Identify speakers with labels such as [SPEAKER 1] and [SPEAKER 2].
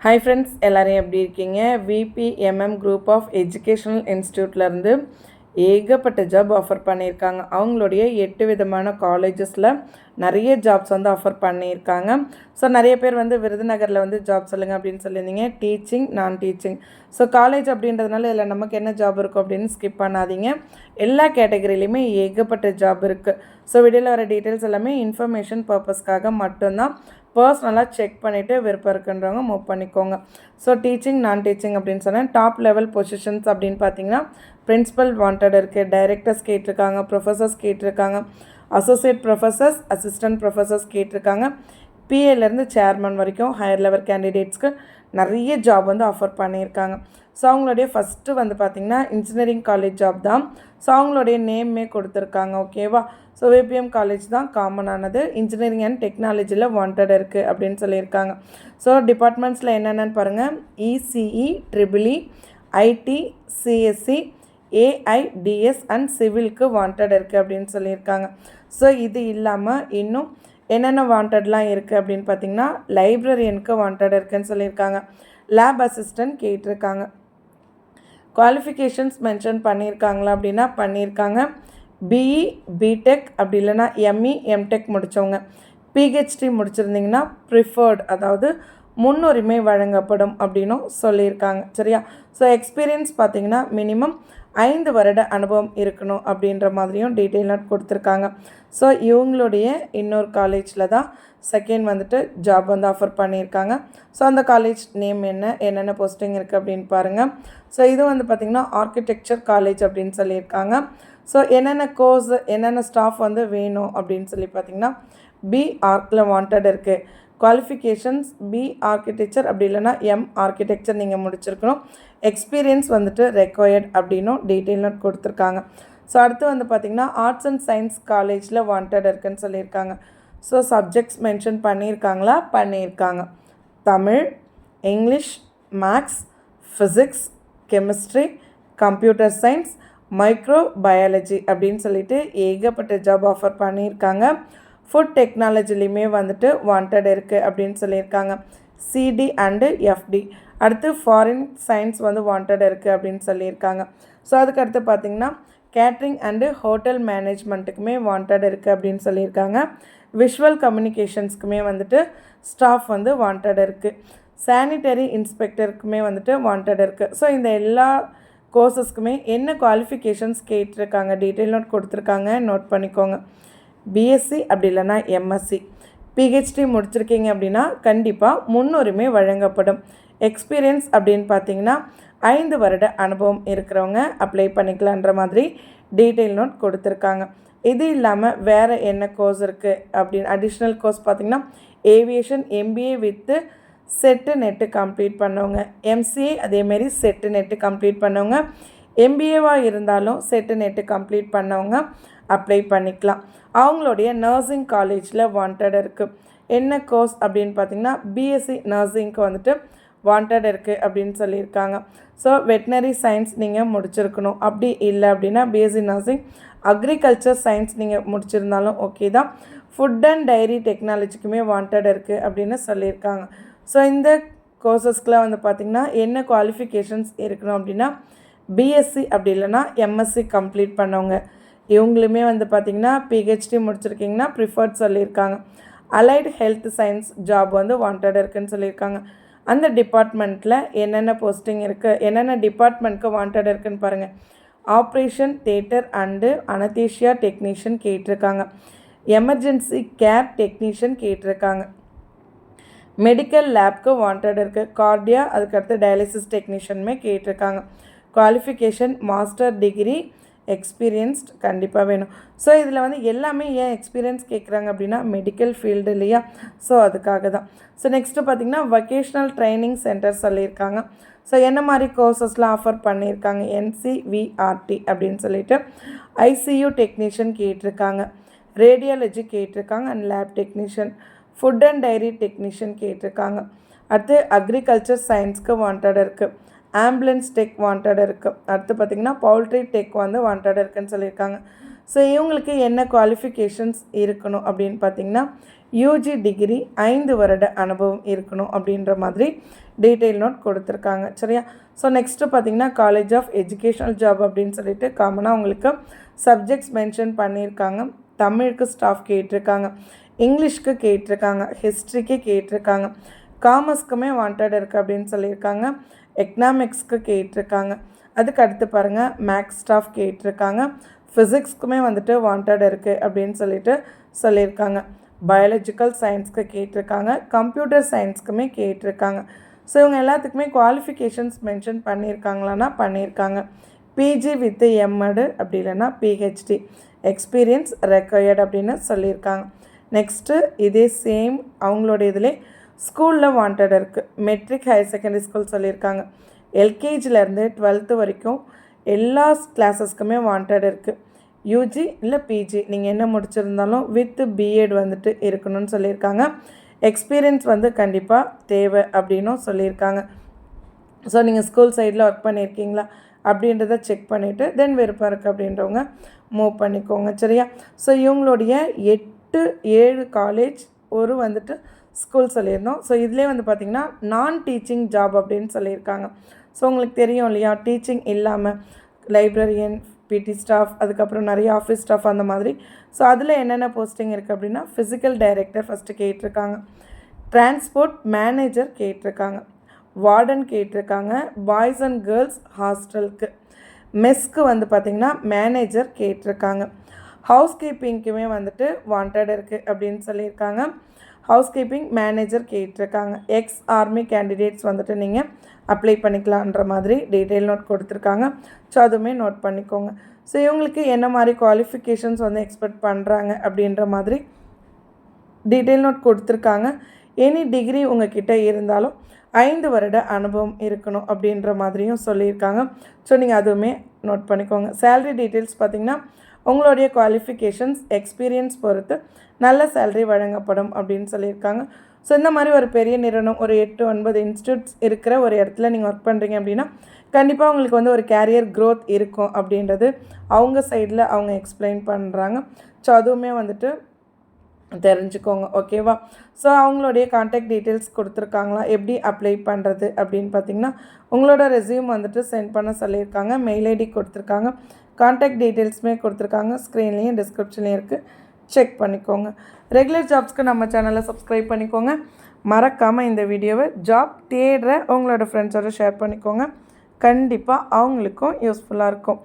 [SPEAKER 1] Hi friends, எல்லோரும் எப்படி இருக்கீங்க? விபிஎம்எம் குரூப் ஆஃப் எஜுகேஷனல் இன்ஸ்டியூட்லேருந்து ஏகப்பட்ட ஜாப் ஆஃபர் பண்ணியிருக்காங்க. அவங்களுடைய 8 விதமான காலேஜஸில் நிறைய ஜாப்ஸ் வந்து ஆஃபர் பண்ணியிருக்காங்க. ஸோ நிறைய பேர் வந்து விருதுநகரில் வந்து ஜாப் சொல்லுங்கள் அப்படின்னு சொல்லியிருந்தீங்க. டீச்சிங், நான் டீச்சிங். ஸோ காலேஜ் அப்படின்றதுனால இதில் நமக்கு என்ன ஜாப் இருக்கும் அப்படின்னு ஸ்கிப் பண்ணாதீங்க. எல்லா கேட்டகரியிலையுமே ஏகப்பட்ட ஜாப் இருக்குது. ஸோ வீடியோவில் வர டீட்டெயில்ஸ் எல்லாமே இன்ஃபர்மேஷன் பர்பஸ்க்காக மட்டும்தான். பர்சனலாக செக் பண்ணிவிட்டு விருப்பம் இருக்குன்றவங்க மூவ் பண்ணிக்கோங்க. ஸோ டீச்சிங், நான் டீச்சிங் அப்படின்னு சொன்னேன். டாப் லெவல் பொசிஷன்ஸ் அப்படின்னு பார்த்தீங்கன்னா பிரின்சிபல் வாண்டட் இருக்குது, டைரக்டர்ஸ் கேட்டிருக்காங்க, ப்ரொஃபஸர்ஸ் கேட்டிருக்காங்க, அசோசியேட் ப்ரொஃபஸர்ஸ், அசிஸ்டன்ட் ப்ரொஃபஸர்ஸ் கேட்டிருக்காங்க. பிஏலேருந்து சேர்மன் வரைக்கும் ஹையர் லெவல் கேண்டிடேட்ஸ்க்கு நிறைய ஜாப் வந்து ஆஃபர் பண்ணியிருக்காங்க. ஸோ அவங்களுடைய ஃபஸ்ட்டு வந்து பார்த்திங்கன்னா இன்ஜினியரிங் காலேஜ் ஜாப் தான். ஸோ அவங்களுடைய நேமே கொடுத்துருக்காங்க. ஓகேவா? ஸோ விபிஎம் காலேஜ் தான் காமனானது. இன்ஜினியரிங் அண்ட் டெக்னாலஜியில் வாண்டட் இருக்குது அப்படின்னு சொல்லியிருக்காங்க. ஸோ டிபார்ட்மெண்ட்ஸில் என்னென்னு பாருங்கள். ECE, triple E, IT, CSC, AIDS and சிவிலுக்கு வாண்டட் இருக்குது அப்படின்னு சொல்லியிருக்காங்க. ஸோ இது இல்லாமல் இன்னும் என்னென்ன வாண்டட்லாம் இருக்குது அப்படின்னு பார்த்திங்கன்னா லைப்ரரியனுக்கு வாண்டட் இருக்குதுன்னு சொல்லியிருக்காங்க. லேப் அசிஸ்டன்ட் கேட்டிருக்காங்க. குவாலிஃபிகேஷன்ஸ் மென்ஷன் பண்ணியிருக்காங்களா அப்படின்னா பண்ணியிருக்காங்க. பிஇ, பிடெக் அப்படி இல்லைனா எம்இ, எம்டெக் முடித்தவங்க, பிஹெச்டி முடிச்சிருந்திங்கன்னா ப்ரிஃபர்டு, அதாவது முன்னுரிமை வழங்கப்படும் அப்படின்னும் சொல்லியிருக்காங்க. சரியா? ஸோ எக்ஸ்பீரியன்ஸ் பார்த்திங்கன்னா மினிமம் 5 வருட அனுபவம் இருக்கணும் அப்படின்ற மாதிரியும் டீட்டெயில் நோட் கொடுத்துருக்காங்க. ஸோ இவங்களுடைய இன்னொரு காலேஜில் தான் செகண்ட் வந்துட்டு ஜாப் வந்து ஆஃபர் பண்ணியிருக்காங்க. ஸோ அந்த காலேஜ் நேம் என்னென்ன போஸ்டிங் இருக்குது அப்படின்னு பாருங்கள். ஸோ இது வந்து பார்த்திங்கன்னா ஆர்கிடெக்சர் காலேஜ் அப்படின்னு சொல்லியிருக்காங்க. ஸோ என்னென்ன கோர்ஸ், என்னென்ன ஸ்டாஃப் வந்து வேணும் அப்படின்னு சொல்லி பார்த்திங்கன்னா பி ஆர்க்கில் வாண்டட் இருக்குது. குவாலிஃபிகேஷன்ஸ் பி ஆர்கிடெக்சர் அப்படி இல்லைனா எம் ஆர்கிடெக்சர் நீங்கள் முடிச்சிருக்கணும். எக்ஸ்பீரியன்ஸ் வந்துட்டு ரெக்வயர்ட் அப்படின்னும் டீட்டெயில் நோட் கொடுத்துருக்காங்க. ஸோ அடுத்து வந்து பார்த்திங்கன்னா ஆர்ட்ஸ் அண்ட் சயின்ஸ் காலேஜில் வாண்டட் இருக்குதுன்னு சொல்லியிருக்காங்க. ஸோ சப்ஜெக்ட்ஸ் மென்ஷன் பண்ணியிருக்காங்களா? பண்ணியிருக்காங்க. Tamil, English, maths, physics, chemistry, computer science, micro biology அப்படின்னு சொல்லிட்டு ஏகப்பட்ட ஜாப் ஆஃபர் பண்ணியிருக்காங்க. ஃபுட் டெக்னாலஜிலையுமே வந்துட்டு வாண்டட் இருக்குது அப்படின்னு சொல்லியிருக்காங்க. CT and FT. அடுத்து ஃபாரின் சயின்ஸ் வந்து வாண்டட் இருக்குது அப்படின்னு சொல்லியிருக்காங்க. ஸோ அதுக்கடுத்து பார்த்திங்கன்னா கேட்ரிங் அண்டு ஹோட்டல் மேனேஜ்மெண்ட்டுக்குமே வாண்டட் இருக்குது அப்படின்னு சொல்லியிருக்காங்க. விஷுவல் கம்யூனிகேஷன்ஸ்க்குமே வந்துட்டு ஸ்டாஃப் வந்து வாண்டட் இருக்குது. சானிட்டரி இன்ஸ்பெக்டருக்குமே வந்துட்டு வாண்டட் இருக்குது. ஸோ இந்த எல்லா கோர்சஸ்க்குமே என்ன குவாலிஃபிகேஷன்ஸ் கேட்டிருக்காங்க டீட்டெயில் நோட் கொடுத்துருக்காங்க, நோட் பண்ணிக்கோங்க. பிஎஸ்சி அப்படி இல்லைனா எம்எஸ்சி, பிஹெச்டி முடிச்சிருக்கீங்க அப்படின்னா கண்டிப்பாக முன்னுரிமை வழங்கப்படும். எக்ஸ்பீரியன்ஸ் அப்படின்னு பார்த்தீங்கன்னா 5 வருட அனுபவம் இருக்கிறவங்க அப்ளை பண்ணிக்கலான்ற மாதிரி டீட்டெயில் நோட் கொடுத்துருக்காங்க. இது இல்லாமல் வேறு என்ன கோர்ஸ் இருக்குது அப்படின்னு அடிஷ்னல் கோர்ஸ் பார்த்திங்கன்னா aviation MBA with set net complete பண்ணவங்க, எம்சிஏ அதேமாரி செட்டு நெட்டு கம்ப்ளீட் பண்ணவங்க, எம்பிஏவாக இருந்தாலும் செட்டு நெட்டு கம்ப்ளீட் பண்ணவங்க அப்ளை பண்ணிக்கலாம். அவங்களுடைய நர்சிங் காலேஜில் வாண்டட் இருக்குது. என்ன கோர்ஸ் அப்படின்னு பார்த்திங்கன்னா பிஎஸ்சி நர்சிங்க்கு வந்துட்டு வாண்டட் இருக்குது அப்படின்னு சொல்லியிருக்காங்க. ஸோ வெட்னரி சயின்ஸ் நீங்கள் முடிச்சிருக்கணும். அப்படி இல்லை அப்படின்னா பிஎஸ்சி நர்சிங், அக்ரிகல்ச்சர் சயின்ஸ் நீங்கள் முடிச்சிருந்தாலும் ஓகே தான். ஃபுட் அண்ட் டைரி டெக்னாலஜிக்குமே வாண்டட் இருக்குது அப்படின்னு சொல்லியிருக்காங்க. ஸோ இந்த கோர்சஸ்க்கெலாம் வந்து பார்த்திங்கன்னா என்ன குவாலிஃபிகேஷன்ஸ் இருக்கணும் அப்படின்னா பிஎஸ்சி அப்படி இல்லைனா எம்எஸ்சி கம்ப்ளீட் பண்ணவங்க, இவங்களுமே வந்து பார்த்திங்கன்னா பிஹெச்டி முடிச்சிருக்கிங்கன்னா ப்ரிஃபர்ட் சொல்லியிருக்காங்க. அலைடு ஹெல்த் சயின்ஸ் ஜாப் வந்து வாண்டட் இருக்குதுன்னு சொல்லியிருக்காங்க. அந்த டிபார்ட்மெண்ட்டில் என்னென்ன போஸ்டிங் இருக்குது, என்னென்ன டிபார்ட்மெண்ட்க்கு வாண்டட் இருக்குதுன்னு பாருங்கள். ஆப்ரேஷன் தியேட்டர் அண்டு அனதீஷியா டெக்னீஷியன் கேட்டிருக்காங்க. எமர்ஜென்சி கேர் டெக்னீஷியன் கேட்டிருக்காங்க. மெடிக்கல் லேப்க்கு வாண்டட் இருக்குது. கார்டியா, அதுக்கடுத்து டயாலிசிஸ் டெக்னீஷியனுமே கேட்டிருக்காங்க. குவாலிஃபிகேஷன் மாஸ்டர் டிகிரி, எக்ஸ்பீரியன்ஸ்ட் கண்டிப்பாக வேணும். ஸோ இதில் வந்து எல்லாமே ஏன் எக்ஸ்பீரியன்ஸ் கேட்குறாங்க அப்படின்னா மெடிக்கல் ஃபீல்டு இல்லையா? ஸோ அதுக்காக தான். ஸோ நெக்ஸ்ட்டு பார்த்திங்கன்னா வொகேஷ்னல் ட்ரைனிங் சென்டர் சொல்லியிருக்காங்க. ஸோ என்ன மாதிரி கோர்சஸ்லாம் ஆஃபர் பண்ணியிருக்காங்க? என்சிவிஆர்டி அப்படின்னு சொல்லிட்டு ஐசியூ டெக்னீஷியன் கேட்டிருக்காங்க, ரேடியாலஜி கேட்டிருக்காங்க and lab technician, food and diary technician கேட்டிருக்காங்க. அடுத்து அக்ரிகல்ச்சர் சயின்ஸ்க்கு வாண்டட் இருக்குது. ஆம்புலன்ஸ் டெக் வாண்டட் இருக்குது. அடுத்து பார்த்திங்கன்னா பவுல்ட்ரி டெக் வந்து வாண்டட் இருக்குதுன்னு சொல்லியிருக்காங்க. ஸோ இவங்களுக்கு என்ன குவாலிஃபிகேஷன்ஸ் இருக்கணும் அப்படின்னு பார்த்திங்கன்னா யூஜி டிகிரி 5 வருட அனுபவம் இருக்கணும் அப்படின்ற மாதிரி டீட்டெயில் நோட் கொடுத்துருக்காங்க. சரியா? ஸோ நெக்ஸ்ட்டு பார்த்திங்கன்னா காலேஜ் ஆஃப் எஜுகேஷ்னல் ஜாப் அப்படின்னு சொல்லிட்டு காமனாக உங்களுக்கு சப்ஜெக்ட்ஸ் மென்ஷன் பண்ணியிருக்காங்க. தமிழுக்கு ஸ்டாஃப் கேட்டிருக்காங்க, இங்கிலீஷ்க்கு கேட்டிருக்காங்க, ஹிஸ்ட்ரிக்கு கேட்டிருக்காங்க, காமர்ஸ்க்குமே வாண்டட் இருக்குது அப்படின்னு சொல்லியிருக்காங்க, எக்கனாமிக்ஸ்க்கு கேட்டிருக்காங்க. அதுக்கு அடுத்து பாருங்கள் மேக்ஸ் ஸ்டாஃப் கேட்டிருக்காங்க, ஃபிசிக்ஸ்க்குமே வந்துட்டு வாண்டட் இருக்குது அப்படின்னு சொல்லியிருக்காங்க, பயாலஜிக்கல் சயின்ஸ்க்கு கேட்டிருக்காங்க, கம்ப்யூட்டர் சயின்ஸ்க்குமே கேட்டிருக்காங்க. ஸோ இவங்க எல்லாத்துக்குமே குவாலிஃபிகேஷன்ஸ் மென்ஷன் பண்ணியிருக்காங்களான்னா பண்ணியிருக்காங்க. பிஜி வித் எம்எடு அப்படி இல்லைன்னா பிஹெச்டி எக்ஸ்பீரியன்ஸ் ரெக்வயர்ட் அப்படின்னு சொல்லியிருக்காங்க. நெக்ஸ்ட்டு இதே சேம் அவங்களோட இதிலே ஸ்கூலில் வாண்டட் இருக்குது. மெட்ரிக் ஹையர் செகண்டரி ஸ்கூல் சொல்லியிருக்காங்க. எல்கேஜிலேருந்து 12th வரைக்கும் எல்லா கிளாஸஸ்க்குமே வாண்டட் இருக்குது. யூஜி இல்லை பிஜி நீங்கள் என்ன முடிச்சிருந்தாலும் வித் பிஎட் வந்துட்டு இருக்கணும்னு சொல்லியிருக்காங்க. எக்ஸ்பீரியன்ஸ் வந்து கண்டிப்பாக தேவை அப்படின்னும் சொல்லியிருக்காங்க. ஸோ நீங்கள் ஸ்கூல் சைடில் ஒர்க் பண்ணியிருக்கீங்களா அப்படின்றத செக் பண்ணிவிட்டு தென் விருப்பம் இருக்குது அப்படின்றவங்க மூவ் பண்ணிக்கோங்க. சரியா? ஸோ இவங்களுடைய 8-7 காலேஜ் ஒரு வந்துட்டு ஸ்கூல் சொல்லியிருந்தோம். ஸோ இதிலே வந்து பார்த்திங்கன்னா நான் டீச்சிங் ஜாப் அப்படின்னு சொல்லியிருக்காங்க. ஸோ உங்களுக்கு தெரியும் இல்லையா, டீச்சிங் இல்லாமல் லைப்ரரியன், பிடி ஸ்டாஃப், அதுக்கப்புறம் நிறைய ஆஃபீஸ் ஸ்டாஃப் அந்த மாதிரி. ஸோ அதில் என்னென்ன போஸ்டிங் இருக்குது அப்படின்னா ஃபிசிக்கல் டைரக்டர் ஃபஸ்ட்டு கேட்டிருக்காங்க, டிரான்ஸ்போர்ட் மேனேஜர் கேட்டிருக்காங்க, வார்டன் கேட்டிருக்காங்க, பாய்ஸ் அண்ட் கேர்ள்ஸ் ஹாஸ்டலுக்கு, மெஸ்க்கு வந்து பார்த்திங்கன்னா மேனேஜர் கேட்டிருக்காங்க, ஹவுஸ் கீப்பிங்க்குமே வந்துட்டு வாண்டட் இருக்குது அப்படின்னு சொல்லியிருக்காங்க, ஹவுஸ் கீப்பிங் மேனேஜர் கேட்டிருக்காங்க. எக்ஸ் ஆர்மி கேண்டிடேட்ஸ் வந்துட்டு நீங்கள் அப்ளை பண்ணிக்கலான்ற மாதிரி டீட்டெயில் நோட் கொடுத்துருக்காங்க. ஸோ அதுவுமே நோட் பண்ணிக்கோங்க. ஸோ இவங்களுக்கு என்ன மாதிரி குவாலிஃபிகேஷன்ஸ் வந்து எக்ஸ்பெக்ட் பண்ணுறாங்க அப்படின்ற மாதிரி டீட்டெயில் நோட் கொடுத்துருக்காங்க. எனி டிகிரி உங்கள் கிட்டே இருந்தாலும் 5 வருட அனுபவம் இருக்கணும் அப்படின்ற மாதிரியும் சொல்லியிருக்காங்க. ஸோ நீங்கள் அதுவுமே நோட் பண்ணிக்கோங்க. சேலரி டீட்டெயில்ஸ் பார்த்திங்கன்னா உங்களுடைய குவாலிஃபிகேஷன்ஸ் எக்ஸ்பீரியன்ஸ் பொறுத்து நல்ல சேலரி வழங்கப்படும் அப்படின்னு சொல்லியிருக்காங்க. ஸோ இந்த மாதிரி ஒரு பெரிய நிறுவனம் ஒரு 8-9 இன்ஸ்டியூட்ஸ் இருக்கிற ஒரு இடத்துல நீங்கள் ஒர்க் பண்ணுறீங்க அப்படின்னா கண்டிப்பாக உங்களுக்கு வந்து ஒரு கேரியர் க்ரோத் இருக்கும் அப்படின்றது அவங்க சைடில் அவங்க எக்ஸ்பிளைன் பண்ணுறாங்க. ஸோ அதுவுமே வந்துட்டு தெரிஞ்சுக்கோங்க. ஓகேவா? ஸோ அவங்களுடைய கான்டாக்ட் டீட்டெயில்ஸ் கொடுத்துருக்காங்களா, எப்படி அப்ளை பண்ணுறது அப்படின்னு பார்த்திங்கன்னா உங்களோட ரெஸ்யூம் வந்துட்டு சென்ட் பண்ண சொல்லியிருக்காங்க. மெயில் ஐடி கொடுத்துருக்காங்க, கான்டாக்ட் டீட்டெயில்ஸுமே கொடுத்துருக்காங்க. ஸ்க்ரீன்லேயும் டிஸ்கிரிப்ஷன்லேயும் இருக்குது, செக் பண்ணிக்கோங்க. ரெகுலர் ஜாப்ஸ்க்கு நம்ம சேனலை சப்ஸ்கிரைப் பண்ணிக்கோங்க. மறக்காமல் இந்த வீடியோவை ஜாப் தேடுற உங்களோட ஃப்ரெண்ட்ஸோட ஷேர் பண்ணிக்கோங்க. கண்டிப்பாக அவங்களுக்கும் யூஸ்ஃபுல்லாக இருக்கும்.